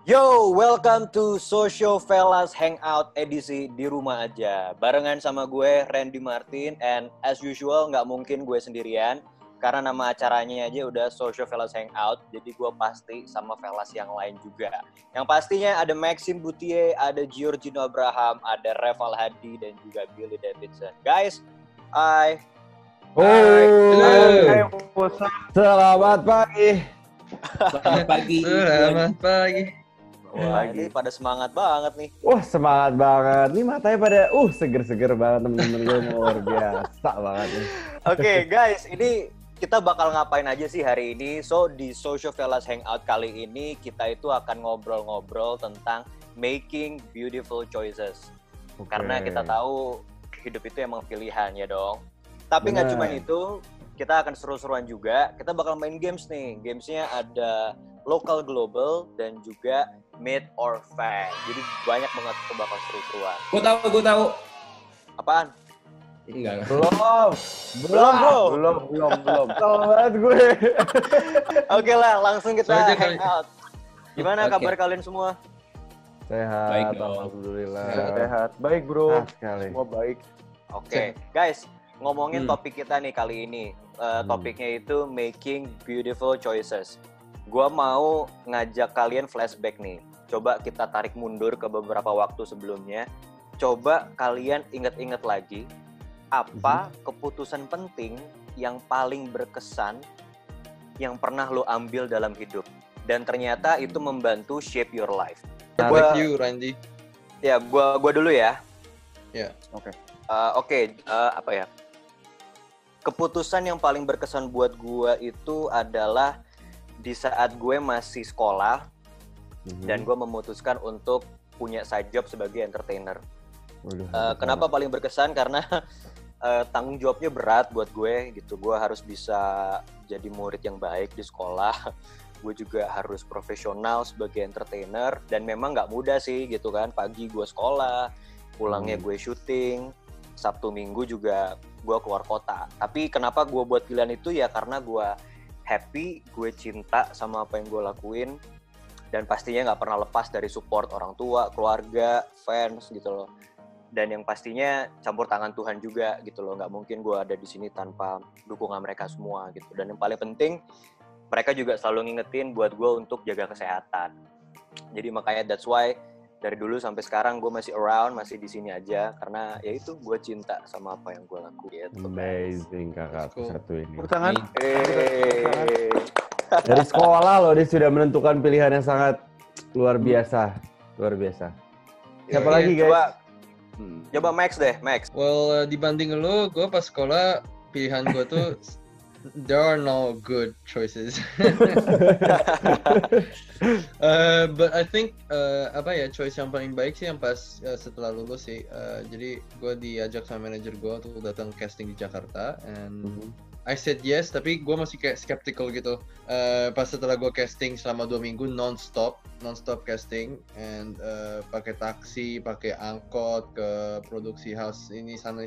Yo, welcome to Social Fellas Hangout edisi di rumah aja. Barengan sama gue, Randy Martin, and as usual nggak mungkin gue sendirian. Karena nama acaranya aja udah Social Fellas Hangout, jadi gue pasti sama fellas yang lain juga. Yang pastinya ada Maxim Butie, ada Giorgino Abraham, ada Reval Hadi, dan juga Billy Davidson. Guys, hi. Hai. Selamat pagi. Selamat pagi. Selamat pagi. Wah, ini pada semangat banget nih. Wah, semangat banget. Nih matanya pada seger-seger banget temen-temen gue, luar biasa banget nih. Oke, guys, ini kita bakal ngapain aja sih hari ini? So, di Social Fellas Hangout kali ini kita itu akan ngobrol-ngobrol tentang making beautiful choices. Okay. Karena kita tahu hidup itu emang pilihan ya dong. Tapi nggak cuma itu, kita akan seru-seruan juga. Kita bakal main games nih. Gamesnya ada local, global, dan juga mid or fact. Jadi banyak banget kita bakal seru-seruan. Gue tahu. Apaan? Enggak. Belum, bro. Belum. Tahu banget gue. Oke lah, langsung kita Soalnya hangout. Gimana Oke. kabar kalian semua? Sehat, Baik dong. alhamdulillah. Sehat. Baik, bro. Sehat sekali. Semua baik. Oke, guys, ngomongin topik kita nih kali ini. Topiknya itu making beautiful choices. Gua mau ngajak kalian flashback nih. Coba kita tarik mundur ke beberapa waktu sebelumnya. Coba kalian ingat-ingat lagi apa keputusan penting yang paling berkesan yang pernah lo ambil dalam hidup. Dan ternyata itu membantu shape your life. With you, Randy. Ya, gua dulu ya. Ya. Oke. Apa ya? Keputusan yang paling berkesan buat gue itu adalah di saat gue masih sekolah dan gue memutuskan untuk punya side job sebagai entertainer. Kenapa paling berkesan? Karena tanggung jawabnya berat buat gue gitu. Gue harus bisa jadi murid yang baik di sekolah. Gue juga harus profesional sebagai entertainer dan memang nggak mudah sih gitu kan. Pagi gue sekolah, pulangnya gue syuting. Sabtu Minggu juga gue keluar kota. Tapi kenapa gue buat pilihan itu ya karena gue happy, gue cinta sama apa yang gue lakuin. Dan pastinya gak pernah lepas dari support orang tua, keluarga, fans gitu loh. Dan yang pastinya campur tangan Tuhan juga gitu loh. Gak mungkin gue ada di sini tanpa dukungan mereka semua gitu. Dan yang paling penting, mereka juga selalu ngingetin buat gue untuk jaga kesehatan. Jadi makanya that's why dari dulu sampai sekarang gue masih around, masih di sini aja karena ya itu gue cinta sama apa yang gue lakuin. Amazing kakak satu ini. Tepuk tangan. Dari sekolah loh dia sudah menentukan pilihan yang sangat luar biasa. Siapa lagi guys? Coba Max deh, Max. Well, dibanding lu, gue pas sekolah, pilihan gue tuh there are no good choices. But I think choice yang paling baik sih yang pas setelah lulus sih. Jadi gue diajak sama manajer gue untuk datang casting di Jakarta, and I said yes, tapi gue masih kayak skeptical gitu. Pas setelah gue casting selama 2 minggu non-stop casting, and pakai taksi, pakai angkot ke produksi house ini sana.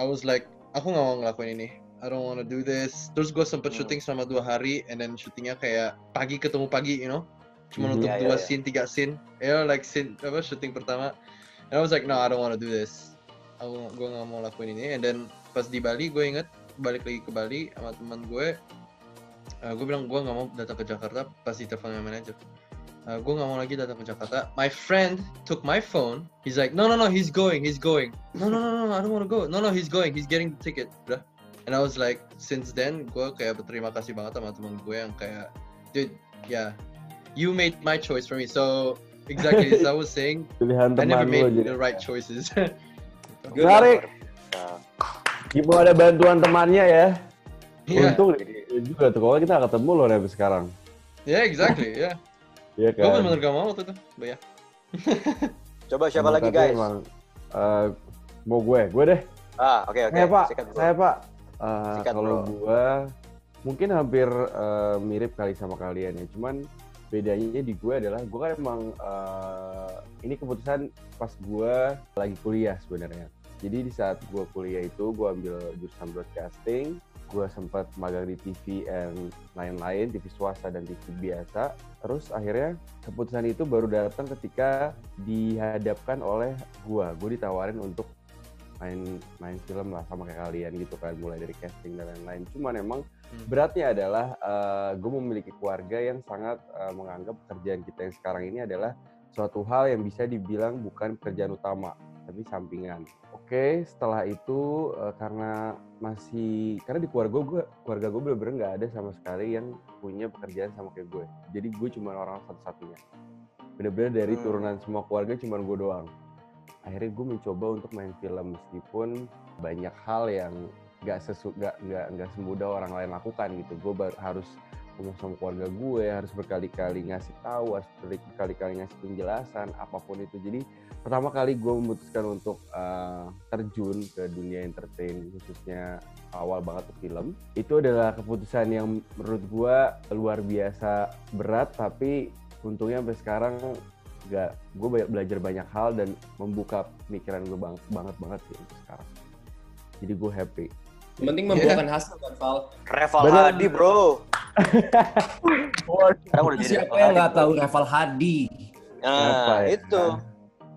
I was like, aku nggak mau ngelakuin ini. I don't want to do this. Terus gue sempet syuting selama 2 hari, and then syutingnya kayak pagi ketemu pagi, you know, cuma untuk 2 scene, 3 scene, like scene syuting pertama. And I was like, no, I don't want to do this. Gue nggak mau lakuin ini. And then pas di Bali, gue inget balik lagi ke Bali sama teman gue. Gue bilang gue nggak mau datang ke Jakarta. Pas ditelepon sama manajer, gue nggak mau lagi datang ke Jakarta. My friend took my phone. He's like, no, he's going. No, I don't want to go. No, he's going. He's getting the ticket. Udah. And I was like, since then, gue kayak berterima kasih banget sama teman gue yang kayak, dude, yeah, you made my choice for me. So exactly as I was saying, Pilihan I never teman made lo the right choices. Menarik. Gimana ada bantuan temannya ya? Yeah. Untung juga tuh kalau kita ketemu loh sampai sekarang. Yeah, exactly. Yeah. Iya Gue kan. bener-bener gak mau waktu itu, but ya. Coba siapa Emang lagi tadi guys? emang, mau gue deh. Oke. Saya pak. Sikat, Kalau bro. gue mungkin hampir mirip kali sama kalian ya. Cuman bedanya di gue adalah gue kan emang ini keputusan pas gue lagi kuliah sebenarnya. Jadi di saat gue kuliah itu gue ambil jurusan broadcasting. gue sempat magang di TV and lain-lain, TV swasta dan TV biasa. Terus akhirnya keputusan itu baru datang ketika dihadapkan oleh gue ditawarin untuk main film lah sama kayak kalian gitu kan, mulai dari casting dan lain-lain. Cuman emang beratnya adalah gue memiliki keluarga yang sangat menganggap pekerjaan kita yang sekarang ini adalah suatu hal yang bisa dibilang bukan pekerjaan utama, tapi sampingan. Oke, setelah itu karena di keluarga gue bener-bener nggak ada sama sekali yang punya pekerjaan sama kayak gue. Jadi gue cuma orang satu-satunya. Bener-bener dari turunan semua keluarga cuma gue doang. Akhirnya gue mencoba untuk main film meskipun banyak hal yang nggak semudah orang lain lakukan gitu. Gue harus ngomong sama keluarga gue, harus berkali-kali ngasih tahu, harus berkali-kali ngasih penjelasan, apapun itu. Jadi pertama kali gue memutuskan untuk terjun ke dunia entertain, khususnya awal banget ke film. Itu adalah keputusan yang menurut gue luar biasa berat, tapi untungnya sampai sekarang gue belajar banyak hal dan membuka pemikiran gue banget sih untuk sekarang. Jadi gue happy. Yang penting membuahkan hasil kan, Val. Reval Hadi, bro. Siapa yang nggak tahu Reval Hadi? Nah, itu.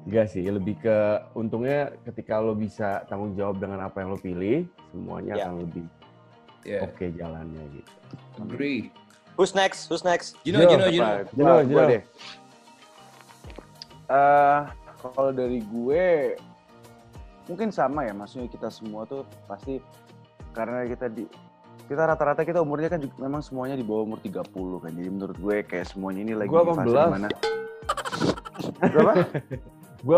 Enggak sih, lebih ke untungnya ketika lo bisa tanggung jawab dengan apa yang lo pilih, semuanya akan lebih oke jalannya gitu. Agree. Who's next? Gino. deh. Kalau dari gue mungkin sama ya, maksudnya kita semua tuh pasti karena kita rata-rata kita umurnya kan juga, memang semuanya di bawah umur 30 kan. Jadi menurut gue kayak semuanya ini lagi di fase dimana. Berapa? Gue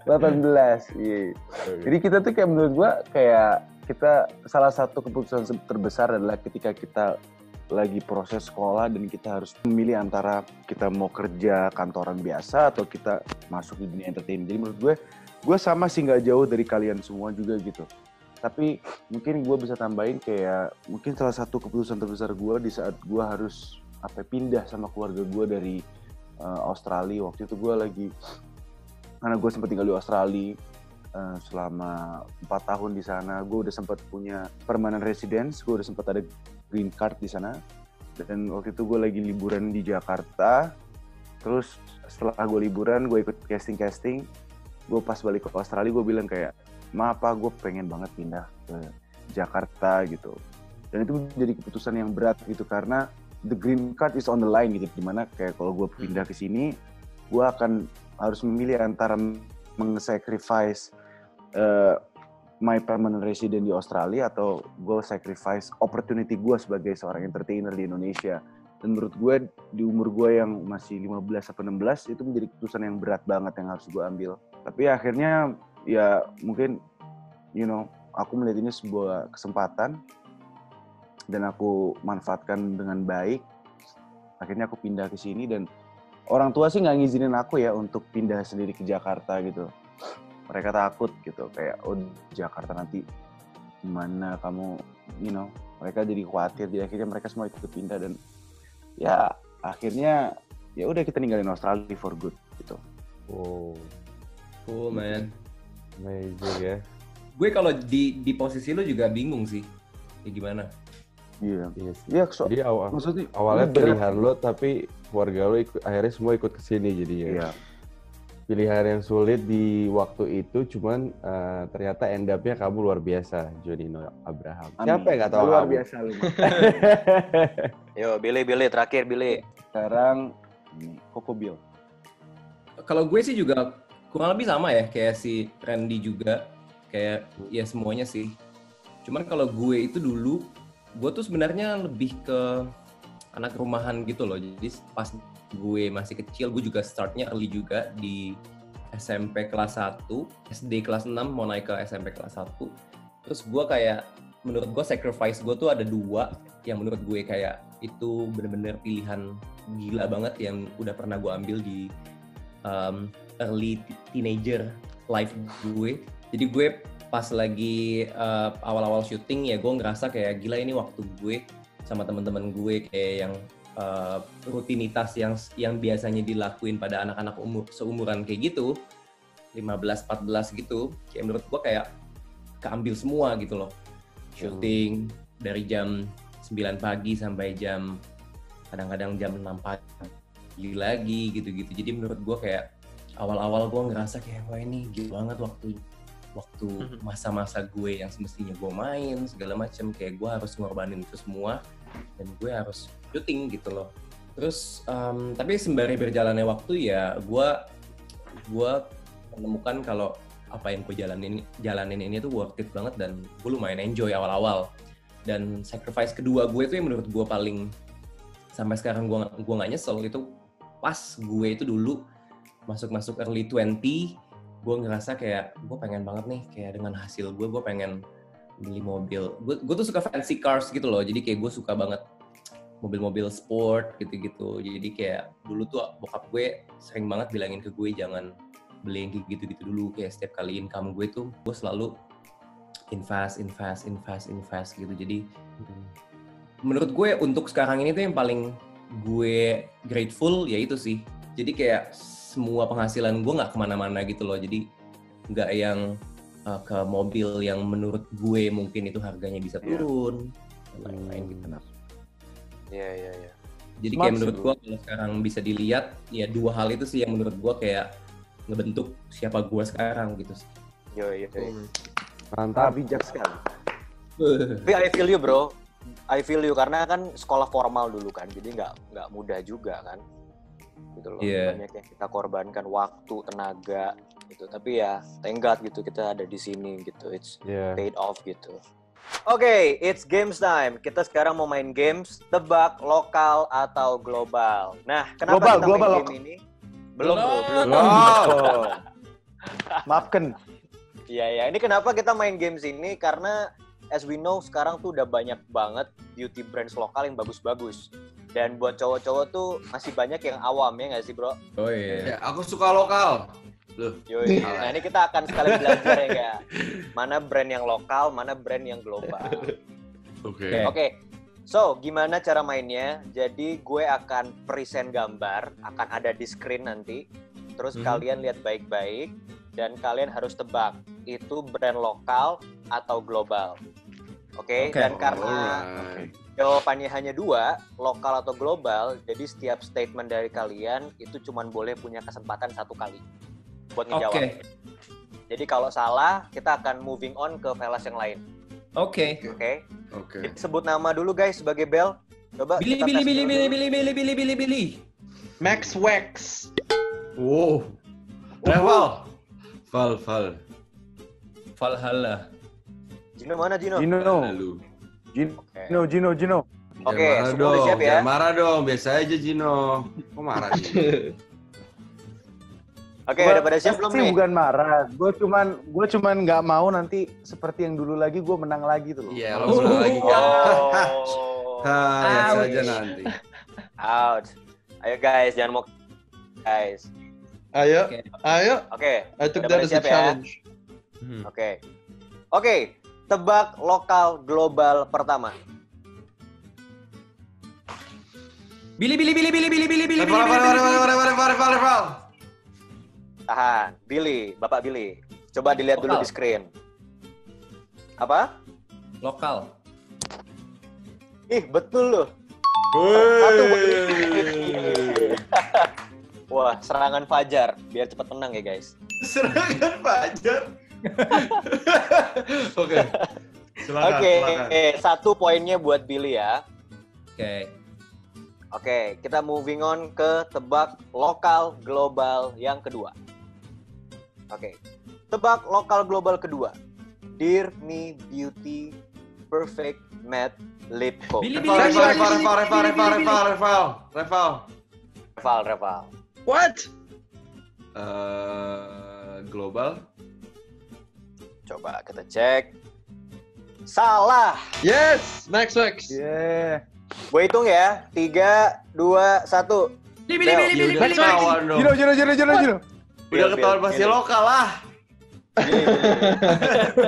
18. Iya. Jadi kita tuh kayak menurut gue kayak kita salah satu keputusan terbesar adalah ketika kita lagi proses sekolah dan kita harus memilih antara kita mau kerja kantoran biasa atau kita masuk di dunia entertainment. Jadi menurut gue sama sih, nggak jauh dari kalian semua juga gitu. Tapi mungkin gue bisa tambahin kayak mungkin salah satu keputusan terbesar gue di saat gue harus pindah sama keluarga gue dari Australia. Waktu itu gue karena gue sempat tinggal di Australia selama 4 tahun di sana. Gue udah sempat punya permanent residence, gue udah sempat ada green card di sana. Dan waktu itu gue lagi liburan di Jakarta. Terus setelah gue liburan, gue ikut casting. Gue pas balik ke Australia, gue bilang kayak, gue pengen banget pindah ke Jakarta gitu. Dan itu jadi keputusan yang berat gitu karena the green card is on the line gitu. Dimana kayak kalau gue pindah ke sini, gue akan harus memilih antara meng-sacrifice my permanent resident di Australia atau gue sacrifice opportunity gue sebagai seorang entertainer di Indonesia. Dan menurut gue di umur gue yang masih 15 atau 16 itu menjadi keputusan yang berat banget yang harus gue ambil. Tapi akhirnya ya mungkin aku melihat ini sebuah kesempatan dan aku manfaatkan dengan baik. Akhirnya aku pindah ke sini dan orang tua sih nggak ngizinin aku ya untuk pindah sendiri ke Jakarta gitu. Mereka takut gitu kayak Jakarta nanti gimana kamu mereka jadi khawatir. Jadi akhirnya mereka semua ikut pindah dan ya akhirnya ya udah kita ninggalin Australia for good gitu. Oh, cool man. Amazing ya. Gue kalau di posisi lu juga bingung sih. Ya gimana? Iya. Iya, jadi awalnya pilihan lo, tapi keluarga lo akhirnya semua ikut ke sini jadi ya. Iya. Pilihan yang sulit di waktu itu, cuman ternyata end up-nya kamu luar biasa, Jonino Abraham. Amin. Siapa yang nggak tahu luar kamu? Biasa lu. Yo, Billy terakhir Billy. Sekarang Koko Bill. Kalau gue sih juga kurang lebih sama ya, kayak si Randy juga, kayak ya semuanya sih. Cuman kalau gue itu dulu, gue tuh sebenarnya lebih ke anak rumahan gitu loh. Jadi pas gue masih kecil, gue juga startnya early juga di SMP kelas 1, SD kelas 6 mau naik ke SMP kelas 1. Terus gue kayak, menurut gue sacrifice gue tuh ada 2 yang menurut gue kayak itu bener-bener pilihan gila banget yang udah pernah gue ambil di early teenager life gue. Jadi gue pas lagi awal-awal syuting ya gue ngerasa kayak gila ini waktu gue sama teman-teman gue kayak yang rutinitas yang biasanya dilakuin pada anak-anak seumuran kayak gitu 15-14 gitu, kayak menurut gue kayak keambil semua gitu loh. syuting dari jam 9 pagi sampai jam kadang-kadang jam 6 pagi lagi gitu-gitu. Jadi menurut gue kayak awal-awal gue ngerasa kayak wah ini gila banget waktu masa-masa gue yang semestinya gue main segala macam, kayak gue harus ngorbanin itu semua dan gue harus syuting gitu loh. Terus tapi sembari berjalannya waktu ya gue menemukan kalau apa yang gue jalanin ini tuh worth it banget dan gue lumayan enjoy awal-awal. Dan sacrifice kedua gue itu yang menurut gue paling sampai sekarang gue nggak nyesel itu pas gue itu dulu masuk early 20, gue ngerasa kayak gue pengen banget nih kayak dengan hasil gue pengen beli mobil. Gue tuh suka fancy cars gitu loh, jadi kayak gue suka banget mobil-mobil sport gitu-gitu. Jadi kayak dulu tuh bokap gue sering banget bilangin ke gue jangan beli yang gitu-gitu dulu, kayak setiap kali income gue tuh gue selalu invest gitu. Jadi menurut gue untuk sekarang ini tuh yang paling gue grateful ya itu sih. Jadi kayak semua penghasilan gue nggak kemana-mana gitu loh. Jadi nggak yang ke mobil yang menurut gue mungkin itu harganya bisa turun dan lain-lain gitu. Iya. Jadi kayak menurut gue kalau sekarang bisa dilihat ya dua hal itu sih yang menurut gue kayak ngebentuk siapa gue sekarang gitu sih. Iya. Mantap. Bijak sekali. Tapi I feel you bro, I feel you karena kan sekolah formal dulu kan, jadi nggak mudah juga kan, gitu loh. Yeah. Banyak yang kita korbankan waktu, tenaga, gitu. Tapi ya thank God gitu kita ada di sini gitu, it's paid off gitu. Oke, it's games time. Kita sekarang mau main games tebak lokal atau global. Nah, kenapa kita main game ini? Belum. Maafkan. Iya. Ini kenapa kita main games ini? Karena as we know sekarang tuh udah banyak banget beauty brands lokal yang bagus-bagus. Dan buat cowok-cowok tuh masih banyak yang awam ya nggak sih bro? Oh iya. Ya, aku suka lokal. Loh. Yoi. Nah ini kita akan sekali belajar ya kayak mana brand yang lokal, mana brand yang global. Oke. So gimana cara mainnya? Jadi gue akan present gambar, akan ada di screen nanti. Terus kalian lihat baik-baik dan kalian harus tebak itu brand lokal atau global. Oke? Dan karena jawabannya hanya 2, lokal atau global, jadi setiap statement dari kalian itu cuma boleh punya kesempatan 1 kali buat ngejawab. Jadi kalau salah, kita akan moving on ke velas yang lain. Oke. Sebut nama dulu guys sebagai Bel. Coba Billy. Max Wax. Wow. Val. Valhalla. Gino mana Gino? Gino. Oke, semua udah siap ya? Jangan marah dong, biasa aja Gino. Kok marah sih? Oke, udah pada siap belum nih? Bukan marah, gue cuman nggak mau nanti seperti yang dulu lagi gue menang lagi tuh loh. Iya, lo menang lagi kan. Lihat saja nanti. Out. Ayo guys, jangan mau guys. Ayo. Oke. I took that as a challenge. Oke. Tebak lokal global pertama. Billy. Tahan, Billy, Bapak Billy. Coba dilihat dulu di screen. Apa? Lokal. Ih, betul loh. Satu buat Wah, serangan fajar. Biar cepat menang ya, guys. Serangan fajar. Oke. Silakan. Oke, 1 poinnya buat Billy ya. Oke, kita moving on ke tebak lokal global yang kedua. Oke. Tebak lokal global kedua. Dear Me Beauty Perfect Matte Lip Coat. Reval. What? Global. Coba kita cek. Salah. Yes, Max Wax. Yeah. Gue hitung ya. 3, 2, 1. Billy. Gino. Udah ketahuan pasti lokal lah.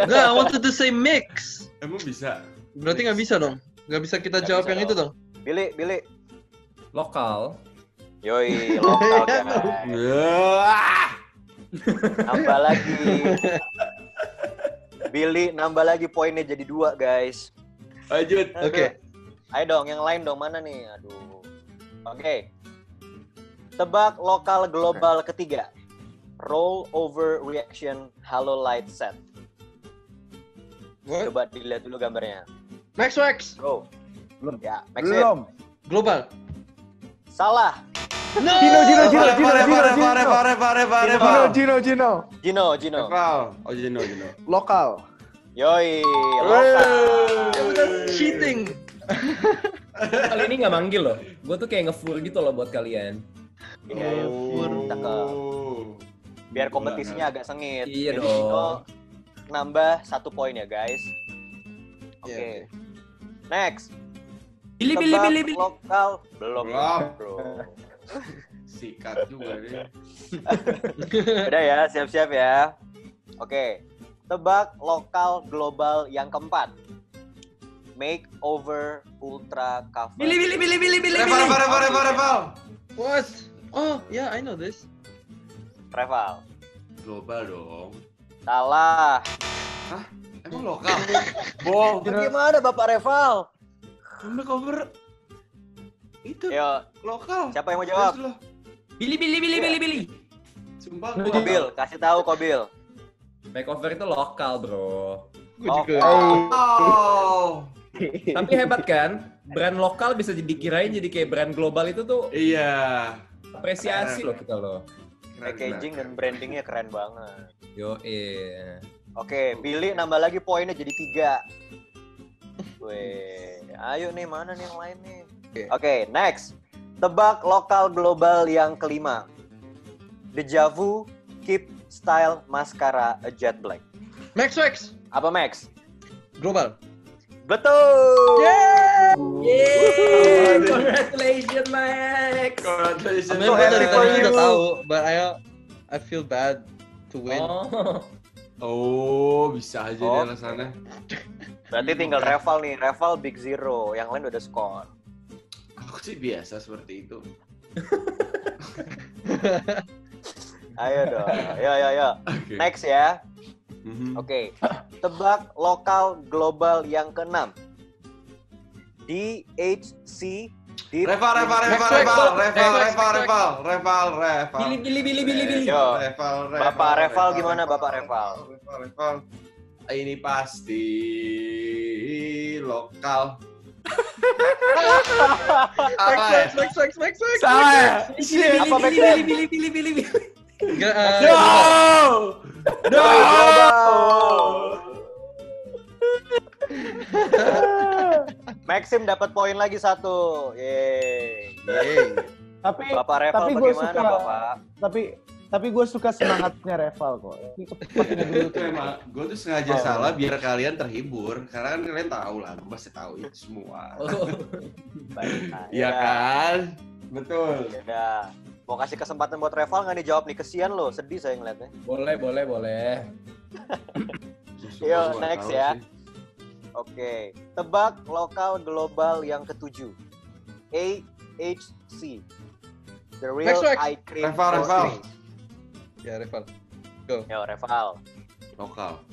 Nah, I wanted to say mix. Emang bisa? Berarti nggak bisa dong? Nggak bisa kita jawab yang itu dong? Billy. Lokal. Yoi, lokal kan. Tambah lagi. Billy nambah lagi poinnya jadi 2, guys. Lanjut. Oke. Ayo dong, yang lain dong, mana nih? Aduh. Oke. Tebak lokal global ketiga. Roll over reaction halo light set. What? Coba dilihat dulu gambarnya. Max Wax. Go. Belum. Ya, Maxim. Belum. Global. Salah. No. Gino. Gino. Reval. Oh, Gino. Lokal. Yoi, lokal. That was cheating. Kali ini nggak manggil loh. Gue tuh kayak nge-fur gitu loh buat kalian. Iya, cakep. Biar kompetisinya agak sengit. Iya Jadi dong. Gino nambah 1 poin ya, guys. Oke. Iya, Next. Billy. Tebak lokal belum, Belum. bro. Sikat juga deh. Udah ya, siap-siap ya. Oke. Tebak lokal global yang keempat. Makeover ultra cover. Billy. Reval. What? Oh, yeah, I know this. Reval. Global dong. Salah. Emang lokal? Bohong. Bagaimana Bapak Reval? Cover. Itu Yo, lokal. siapa yang mau jawab? Terus lo. Billy. Sumpah Kobil, kasih tahu Kobil. Makeover itu lokal, bro. Gue juga. Oh. Tapi hebat kan? Brand lokal bisa dikirain jadi kayak brand global itu tuh Iya. apresiasi loh kita loh. Packaging dan brandingnya keren banget. Yo, Oke, Billy nambah lagi poinnya jadi 3. Weh, ayo nih, mana nih yang lain nih? Oke, next. Tebak lokal global yang kelima. Deja vu, keep style mascara a jet black. Max Wax. Apa Max? Global. Betul. Yeay, congratulations Max. Congratulations. Gue dari tadi udah tahu, but I feel bad to win. Oh, bisa aja Oh. deh alasannya. Berarti tinggal Reval nih, Reval big zero, yang lain udah skor. Aku sih biasa seperti itu. Ayo dong, yo. Oke. Next ya. Mhm. Oke, tebak lokal global yang keenam. DHC. Reval. Billy. Yo, Reval. Bapak Reval gimana Bapak Reval? Reval. Ini pasti lokal. Apa ya? Max. Salah ya? Apa Billy. No! Maxim dapat poin lagi 1. Yeay. Tapi Bapak Reval tapi gue bagaimana suka Bapak? tapi gue suka semangatnya Reval kok. Ini cepetnya dulu Itu emang gue tuh sengaja salah biar kalian terhibur karena kan kalian tahu lah, gue pasti tahu itu semua. Baik. Iya kan? Betul. Ya. Mau kasih kesempatan buat Reval nggak nih jawab nih? Kesian loh, sedih saya ngeliatnya. Boleh. Yo, next ya. Oke, tebak lokal global yang ketujuh. AHC. The Real Next, Eye Cream. Reval. Face. Ya, Reval. Yo, Reval. Lokal.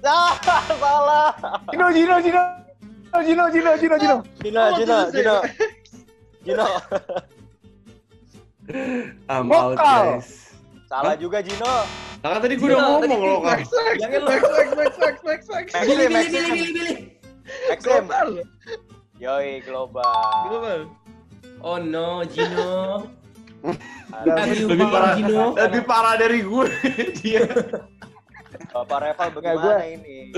Salah. Gino. Gino. I'm out, Lokal. guys. Salah juga Gino. Nah, kan tadi gue udah ngomong lokal. Jangan lo. Max. Billy. Maxim. Global. Yoi, global. Oh no, Gino. Lebih parah, Gino. lebih parah dari gue dia. Bapak Reval bagaimana ini?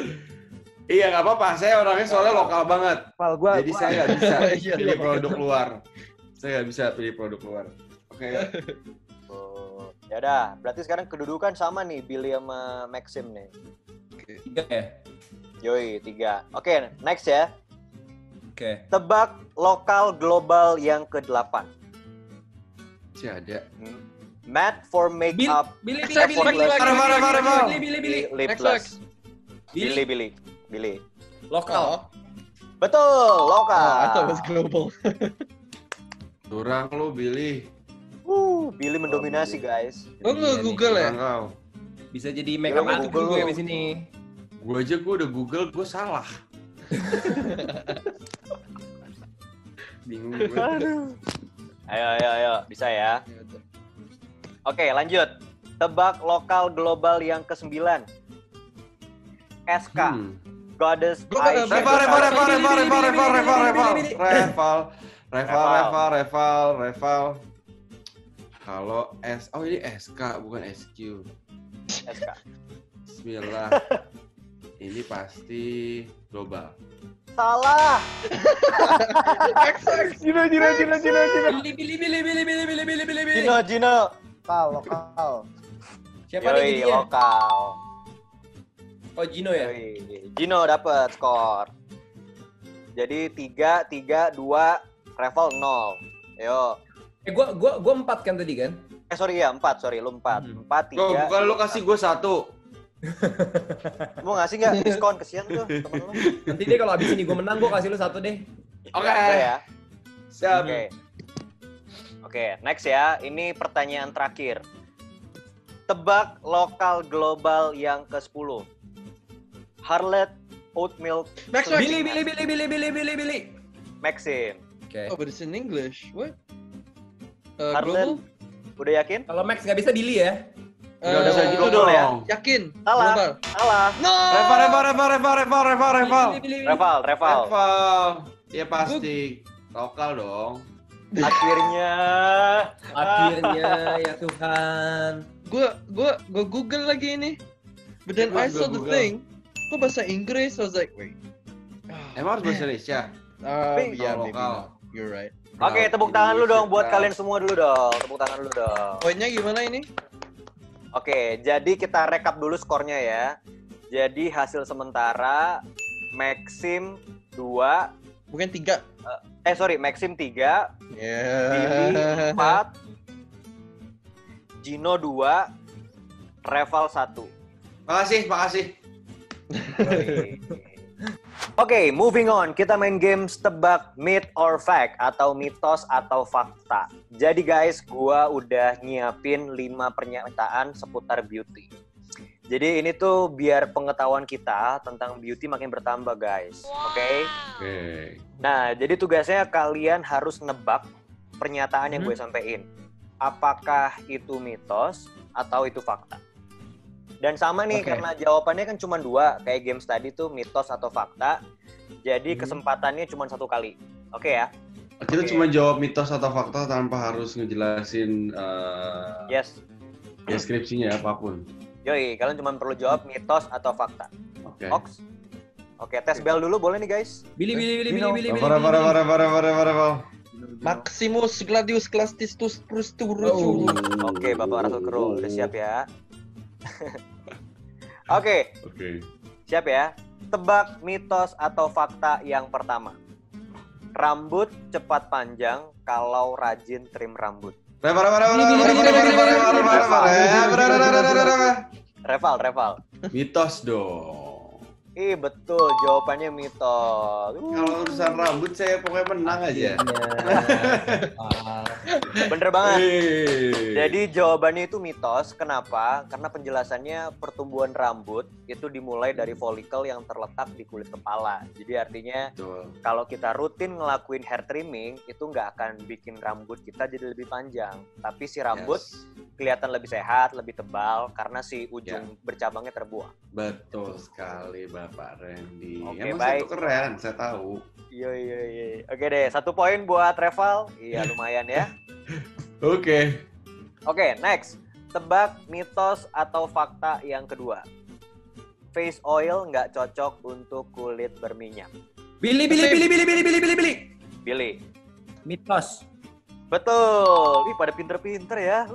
Iya nggak apa-apa, saya orangnya soalnya lokal banget. Val, Jadi saya nggak bisa Iya, pilih iya. produk luar. Saya nggak bisa pilih produk luar. Oke. Oh, ya udah, berarti sekarang kedudukan sama nih Billy sama Maxim nih. 3 ya? Yoi, 3. Oke, next ya. Oke. Tebak lokal global yang ke-8. Masih ada. Matte for makeup Billy. lip Next, gloss. Billy. Billy. Lokal. Betul, lokal. I thought it was global. Curang lu, Billy. Billy mendominasi, guys. Lo nge-google ya? Curang kau. Bisa jadi makeup Yo, artist Google gue lu. di sini. Gue udah Google, gue salah. Bingung gue. Ayo, bisa ya. Oke, lanjut. Tebak lokal global yang ke-9. SK. Goddess Aisha. Reval. Kalau ini SK bukan SQ. SK. Bismillah. Ini pasti global. Salah. Jino. Gino. Lokal. Siapa nih Yoi, jadinya? lokal. Oh, Gino ya? Yoi. Gino dapat skor. Jadi 3, 2, Reval 0. Yo. Gua 4 kan tadi kan? Sorry ya, 4. Sorry, lu 4. 4, 3. Oh, bukan lu kasih gue 1. Mau ngasih nggak diskon? Kesian tuh temen lu. Nanti deh kalau abis ini gue menang, gue kasih lu 1 deh. Oke. Ya. Siap. Oke, next ya. Ini pertanyaan terakhir. Tebak lokal global yang ke-10. Harlet Oat Milk Max. Billy. Maxim. Oke. Oh, but it's in English. What? Harlet. Global? Udah yakin? Kalau Max nggak bisa Billy ya? Udah bisa itu gitu dulu ya. dong. Yakin? Salah. Global. Salah. No. Reval. Reval. Ya pasti lokal dong. Akhirnya Ya Tuhan. Gue Google lagi ini. But then I saw the thing. Kok bahasa Inggris? I was like, wait. Emang harus bahasa Indonesia? Yeah, maybe lokal. not. You're right. Oke, tepuk tangan lu dong buat kalian semua dulu dong. Tepuk tangan lu dong. Poinnya gimana ini? Oke, jadi kita rekap dulu skornya ya. Jadi hasil sementara Maxim 2, Bukan 3. Maxim 3, Billy 4, Gino 2, Reval 1. Makasih. Oke, moving on. Kita main games tebak myth or fact atau mitos atau fakta. Jadi guys, gua udah nyiapin 5 pernyataan seputar beauty. Jadi ini tuh biar pengetahuan kita tentang beauty makin bertambah guys. Oke? Nah, jadi tugasnya kalian harus nebak pernyataan yang gue sampein. Apakah itu mitos atau itu fakta? Dan sama nih, karena jawabannya kan cuma 2, kayak games tadi tuh mitos atau fakta. Jadi kesempatannya cuma 1 kali. Oke ya? Kita cuma jawab mitos atau fakta tanpa harus ngejelasin Yes. deskripsinya apapun. Yoi, kalian cuma perlu jawab mitos atau fakta. Oke. Ox? Oke, tes bell dulu boleh nih guys? Billy. Maximus Gladius Clastistus Prusturus. Oke, Bapak Rasul Kerul, udah siap ya? Oke, siap ya? Tebak mitos atau fakta yang pertama. Rambut cepat panjang kalau rajin trim rambut. Reval. Mitos dong. Ih, betul, jawabannya mitos. Kalau urusan rambut saya pokoknya menang aja. Bener banget. Jadi jawabannya itu mitos. Kenapa? Karena penjelasannya pertumbuhan rambut itu dimulai dari folikel yang terletak di kulit kepala. Jadi artinya kalau kita rutin ngelakuin hair trimming itu nggak akan bikin rambut kita jadi lebih panjang. Tapi si rambut kelihatan lebih sehat, lebih tebal karena si ujung bercabangnya terbuang. Betul sekali Bapak Randy. Oke, Emang baik. saya tuh keren, saya tahu. Iya. Oke deh, 1 poin buat Reval. Iya, lumayan ya. Oke, Next. Tebak mitos atau fakta yang kedua. Face oil nggak cocok untuk kulit berminyak. Billy. Mitos. Betul. Ih, pada pinter-pinter ya.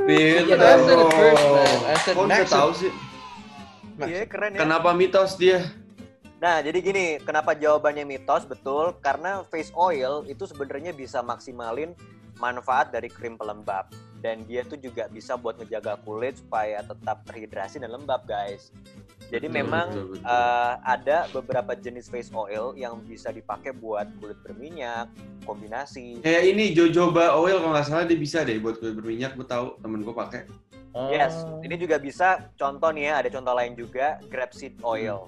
pinter. I said it first, man. I said Kok nggak Maxim. tahu sih? Iya, keren ya. Kenapa mitos dia? Nah, jadi gini, kenapa jawabannya mitos? Betul, karena face oil itu sebenarnya bisa maksimalin manfaat dari krim pelembab. Dan dia tuh juga bisa buat ngejaga kulit supaya tetap terhidrasi dan lembab, guys. Jadi Betul, memang betul, betul. ada beberapa jenis face oil yang bisa dipakai buat kulit berminyak, kombinasi. Kayak ini jojoba oil kalau nggak salah dia bisa deh buat kulit berminyak. Gue tahu temen gue pakai. Yes, ini juga bisa. Contoh nih ya, ada contoh lain juga, grapeseed oil.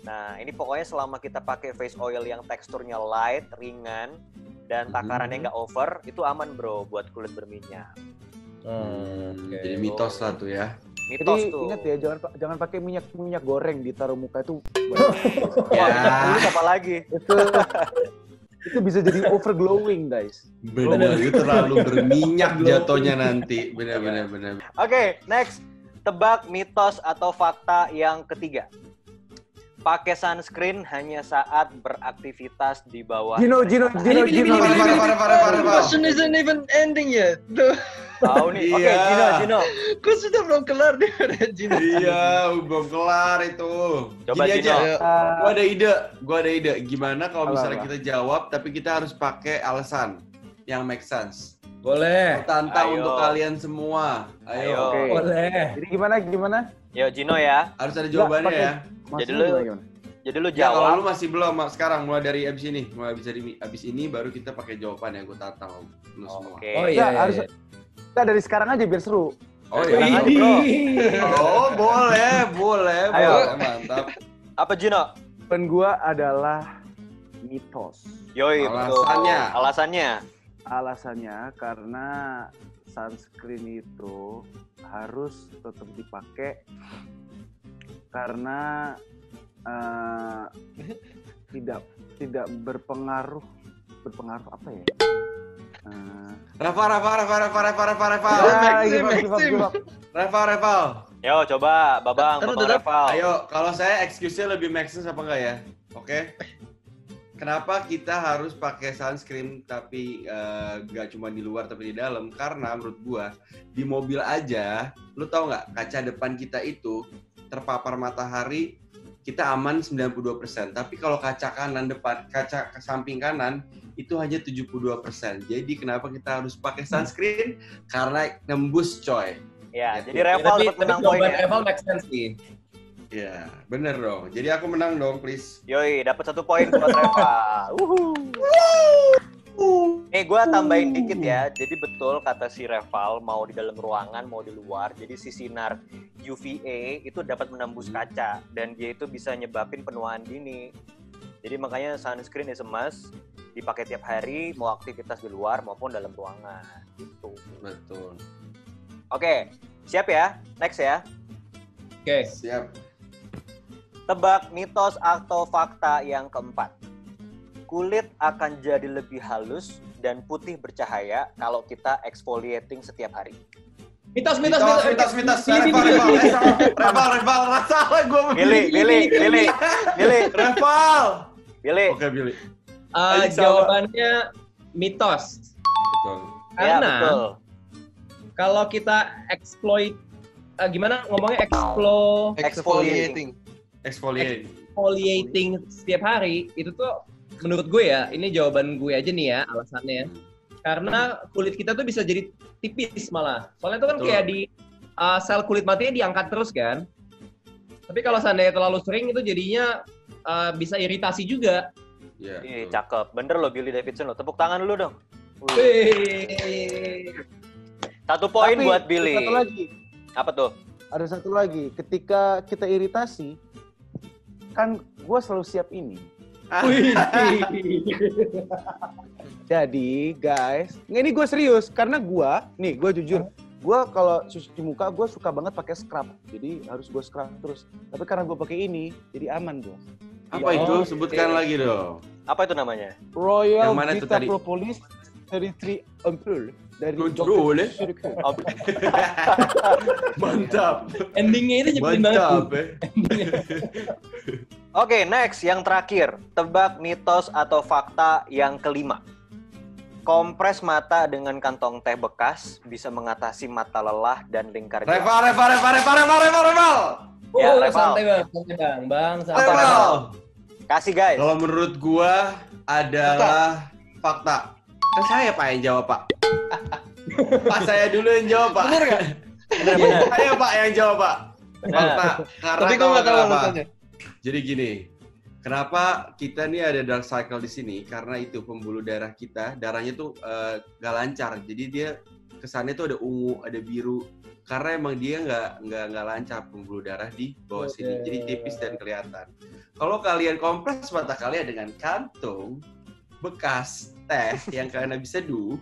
Nah, ini pokoknya selama kita pakai face oil yang teksturnya light, ringan, dan takarannya nggak over, itu aman bro buat kulit berminyak. Oke. Jadi mitos lah tuh ya. Mitos Jadi tuh. ingat ya, jangan pakai minyak goreng ditaruh muka itu. Wah, minyak kulit apa lagi? itu bisa jadi over glowing guys. Bener, itu terlalu berminyak jatuhnya nanti. Bener. Oke, next. Tebak mitos atau fakta yang ketiga. Pakai sunscreen hanya saat beraktivitas di bawah. Gino. Parah. Question isn't even ending yet. Tahu nih. Oke, Iya. Gino. Kok sudah belum kelar dia ada Gino. Iya, belum kelar itu. Coba, Gini Gino. aja. Gua ada ide. Gimana kalau misalnya kita jawab tapi kita harus pakai alasan yang make sense. Boleh. Tantang Ayo. untuk kalian semua. Ayo. Ayo. Oke. Boleh. Jadi gimana? Yo, Gino ya. Harus ada jawabannya pakai- ya. Jadi Maksudnya lu gimana? Jadi lu Ya, kalau lu jawab. masih belum sekarang mulai dari abis ini. Mulai abis ini baru kita pakai jawaban yang gue tantang lu semua. Oke. Oh Nggak, iya. harus kita dari sekarang aja biar seru. Oh Sekarang iya. aja, bro. Oh, boleh. Ayo. Mantap. Apa Gino? Jawaban gua adalah mitos. Yoi, betul. Alasannya? Alasannya karena sunscreen itu harus tetap dipakai karena tidak berpengaruh apa ya? Rafa. Give up. Reval. Yo, coba Babang, Taruh, Babang taruh. Reval. Ayo, kalau saya excuse-nya lebih make sense apa enggak ya? Oke. Kenapa kita harus pakai sunscreen tapi nggak cuma di luar tapi di dalam? Karena menurut gua di mobil aja, lu tahu nggak kaca depan kita itu terpapar matahari kita aman 92%. Tapi kalau kaca kanan depan, kaca samping kanan itu hanya 72%. Jadi kenapa kita harus pakai sunscreen? Karena nembus coy. Ya, Ya, jadi Reval dapat menang poin jawaban ya. Reval make sense sih. Ya, bener dong. Jadi aku menang dong, please. Yoi, dapat 1 poin buat Reval. Nih, gue tambahin dikit ya. Jadi betul kata si Reval, mau di dalam ruangan, mau di luar. Jadi si sinar UVA itu dapat menembus kaca. Dan dia itu bisa nyebabin penuaan dini. Jadi makanya sunscreen is a must. Dipakai tiap hari, mau aktivitas di luar maupun dalam ruangan. Gitu. Betul. Oke, siap ya? Next ya. Oke. Siap. Tebak mitos atau fakta yang keempat. Kulit akan jadi lebih halus dan putih bercahaya kalau kita exfoliating setiap hari. Mitos. Reval. Salah gue. Billy. Reval. Billy. Oke, Billy. Jawabannya mitos. Betul. Ya, Karena betul. kalau kita exploit gimana ngomongnya Exfoliating. Exfoliate. setiap hari itu tuh menurut gue ya, ini jawaban gue aja nih ya alasannya. Karena kulit kita tuh bisa jadi tipis malah. Soalnya itu kan Betul. kayak di sel kulit matinya diangkat terus kan. Tapi kalau seandainya terlalu sering itu jadinya bisa iritasi juga. Iya. Ih, betul. cakep. Bener lo Billy Davidson lo. Tepuk tangan dulu dong. Wih. 1 poin Tapi, buat Billy. Satu lagi. Apa tuh? Ada satu lagi. Ketika kita iritasi, kan gue selalu siap ini. Jadi guys, ini gue serius karena gue jujur, gue kalau cuci muka gue suka banget pakai scrub, jadi harus gue scrub terus. Tapi karena gue pakai ini, jadi aman gue. Apa itu? Sebutkan lagi dong. Apa itu namanya? Royal Yang mana itu Vita tadi? Propolis 33 Ampule dari Control, Dr. Shuriken. Mantap. Endingnya itu nyebelin banget. Mantap. Oke, next. Yang terakhir. Tebak mitos atau fakta yang kelima. Kompres mata dengan kantong teh bekas bisa mengatasi mata lelah dan lingkar jauh. Reval. Ya, Boleh, Reval. santai bang. Santai. Reval. Kasih guys. Kalau menurut gua adalah fakta. Kan saya Pak yang jawab, Pak. Pak saya dulu yang jawab, Pak. Bener. Saya Pak yang jawab, Pak. Fakta. Karena Tapi gue nggak tahu kenapa? alasannya. Jadi gini, kenapa kita nih ada dark cycle di sini? Karena itu pembuluh darah kita, darahnya tuh gak lancar. Jadi dia kesannya tuh ada ungu, ada biru. Karena emang dia nggak lancar pembuluh darah di bawah sini. Jadi tipis dan kelihatan. Kalau kalian kompres mata kalian dengan kantung bekas teh yang kalian bisa seduh,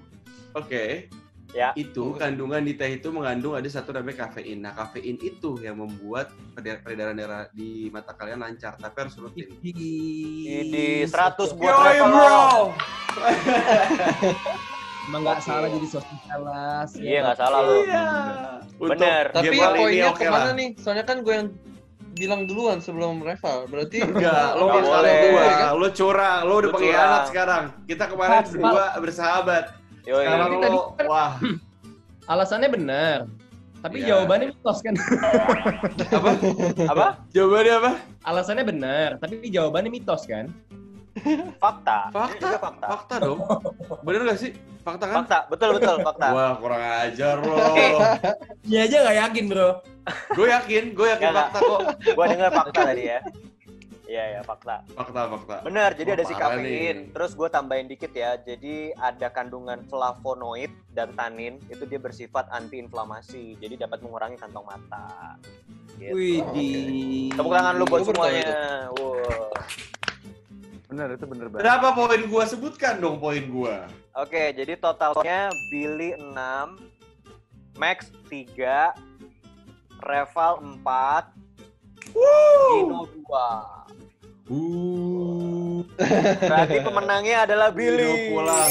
oke. Ya. Itu kandungan di teh itu mengandung ada satu namanya kafein. Nah, kafein itu yang membuat peredaran darah di mata kalian lancar, tapi harus rutin. Ini 100 buat Yoi, Revel. bro. Emang nggak salah jadi sosmed kelas. Iya, nggak salah lu. Iya. Bener. Untuk Tapi game kali ini poinnya oke kemana lah. nih? Soalnya kan gue yang bilang duluan sebelum Reval. Berarti Enggak, lo Nggak nggak boleh. gua, lo curang, lo udah Lu pengkhianat curang. sekarang. Kita kemarin berdua bersahabat. Yoi. Sekarang Tapi lo, tadi kan- wah, Alasannya benar. Tapi Iya. jawabannya mitos kan? apa? Apa? Jawabannya apa? Alasannya benar, tapi jawabannya mitos kan? Fakta. Ini Fakta, juga fakta. fakta dong. Bener gak sih? Fakta kan? Fakta, betul fakta. Wah, kurang ajar lo. Dia aja nggak yakin bro. Gue yakin Nggak. fakta kok. Gua dengar fakta tadi ya. Iya, fakta. Fakta. Benar, jadi Wah, ada si parah kafein. nih. Terus gue tambahin dikit ya. Jadi ada kandungan flavonoid dan tanin. Itu dia bersifat antiinflamasi. Jadi dapat mengurangi kantong mata. Gitu. Wih di. Tepuk tangan lu buat Gua baru tahu semuanya. Wow. Bener, itu bener banget. Berapa poin gua? Sebutkan dong poin gua. Oke, jadi totalnya Billy 6, Max 3, Reval 4, Gino 2. Berarti pemenangnya adalah Billy. Gino pulang.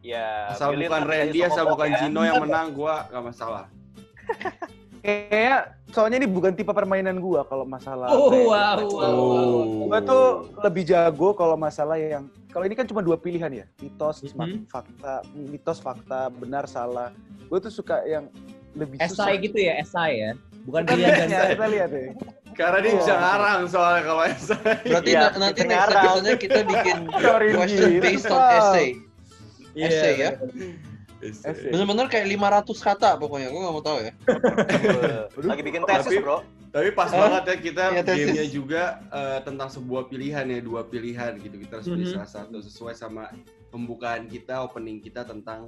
Ya, Asal Billy bukan tetap Randy, jadi asal sombong bukan ya. Gino yang menang, gua gak masalah. Kayaknya soalnya ini bukan tipe permainan gua kalau masalah. Oh kayak- wow. Gua tuh lebih jago kalau masalah yang kalau ini kan cuma 2 pilihan ya, mitos, fakta, benar, salah. Gua tuh suka yang lebih susah. Esai gitu ya, esai ya. Bukan Kita pilihan lihat ya, ganda. kita lihat ya. Karena dia bisa ngarang soalnya kalau berarti Iya, nanti bisa next ngarang. episode-nya kita bikin Sorry, question Gil. based on Wow. essay. Iya, Essay ya. Essay. Bener-bener kayak 500 kata pokoknya. Gue nggak mau tahu ya. Lagi bikin tesis, Tapi- Bro. Tapi pas banget ya kita Iya, tesis. gamenya juga tentang sebuah pilihan ya, 2 pilihan gitu. Kita harus pilih salah satu sesuai sama pembukaan kita, opening kita tentang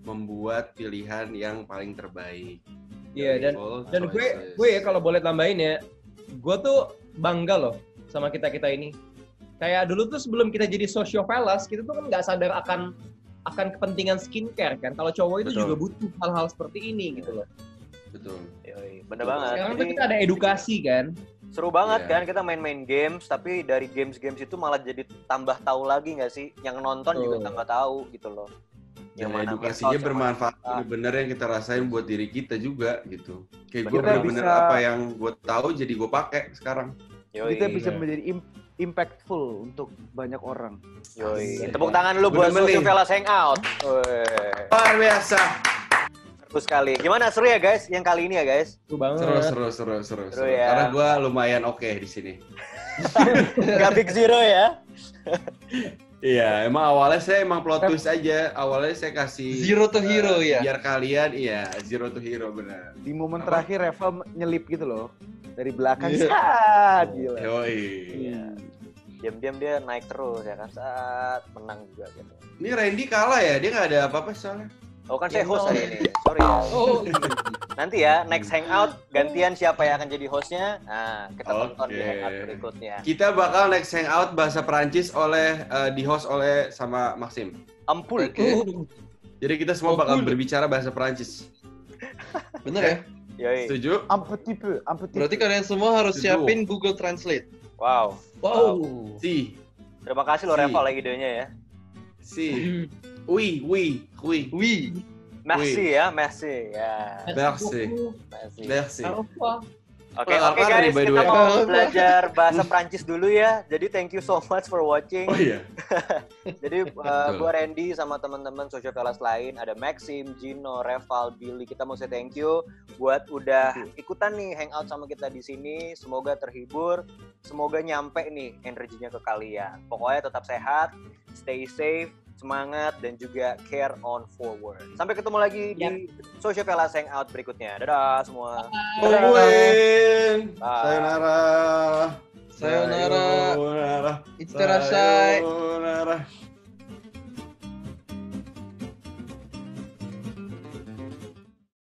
membuat pilihan yang paling terbaik. Iya, Dari all dan gue choices. ya kalau boleh tambahin ya, gue tuh bangga loh sama kita ini. Kayak dulu tuh sebelum kita jadi sociophilus, kita tuh kan nggak sadar akan kepentingan skincare kan. Kalau cowok itu Betul. juga butuh hal-hal seperti ini gitu loh. Betul. Yoi, bener banget. Sekarang tuh Jadi, kita ada edukasi kan. seru banget Iya. kan kita main-main games, tapi dari games-games itu malah jadi tambah tahu lagi nggak sih? Yang nonton juga Betul. tambah tahu gitu loh. Yang mana edukasinya mitos, yang bermanfaat mana- bener-bener yang kita rasain buat diri kita juga gitu. Kayak gue Bener. bener-bener Bisa- apa yang gue tahu jadi gue pakai sekarang. Yoi. Kita bisa menjadi impactful untuk banyak orang. Yoi. Asik. Tepuk tangan lu buat Bener-bener. Sociophilus Hangout. Wih. Luar biasa. Seru sekali. Gimana, seru ya guys? Yang kali ini ya guys? Seru banget. Seru. ya. Karena gue lumayan oke di sini. Gak big zero ya? Iya, emang awalnya saya emang plot twist aja. Awalnya saya kasih Zero to hero ya. biar kalian zero to hero benar. Di momen Apa? terakhir Reval nyelip gitu loh. Dari belakang. Iya. Gila. Yoi. Iya. Diam-diam dia naik terus ya kan, saat menang juga gitu. Ini Randy kalah ya, dia nggak ada apa-apa soalnya. Oh kan saya host hari ini, sorry ya. Oh, Nanti ya next hangout gantian siapa yang akan jadi hostnya. Nah kita tonton di Oke. hangout berikutnya. Kita bakal next hangout bahasa Perancis di host oleh sama Maxim. Ampul. Jadi kita semua bakal berbicara bahasa Perancis. Bener ya? Yoi. Setuju? Un petit peu. Berarti kalian semua harus Setuju. siapin Google Translate. Wow. wow. Si, Terima kasih lo Si. Reval idenya ya. si. Oui. Wih. Merci ya, merci ya. Merci. Merci. Merci. Oke, Apa oke guys, nih, by the kita way? mau belajar bahasa Prancis dulu ya. Jadi thank you so much for watching. Oh iya. Jadi gua Randy sama teman-teman Sociophilus lain, ada Maxim, Gino, Reval, Billy. Kita mau say thank you buat udah ikutan nih hangout sama kita di sini. Semoga terhibur, semoga nyampe nih energinya ke kalian. Pokoknya tetap sehat, stay safe, semangat, dan juga care on forward. Sampai ketemu lagi di Social Velas Hangout berikutnya. Dadah semua. Owen. Bye. Sayonara. Sayonara. Sayonara. Itterashai. Sayonara.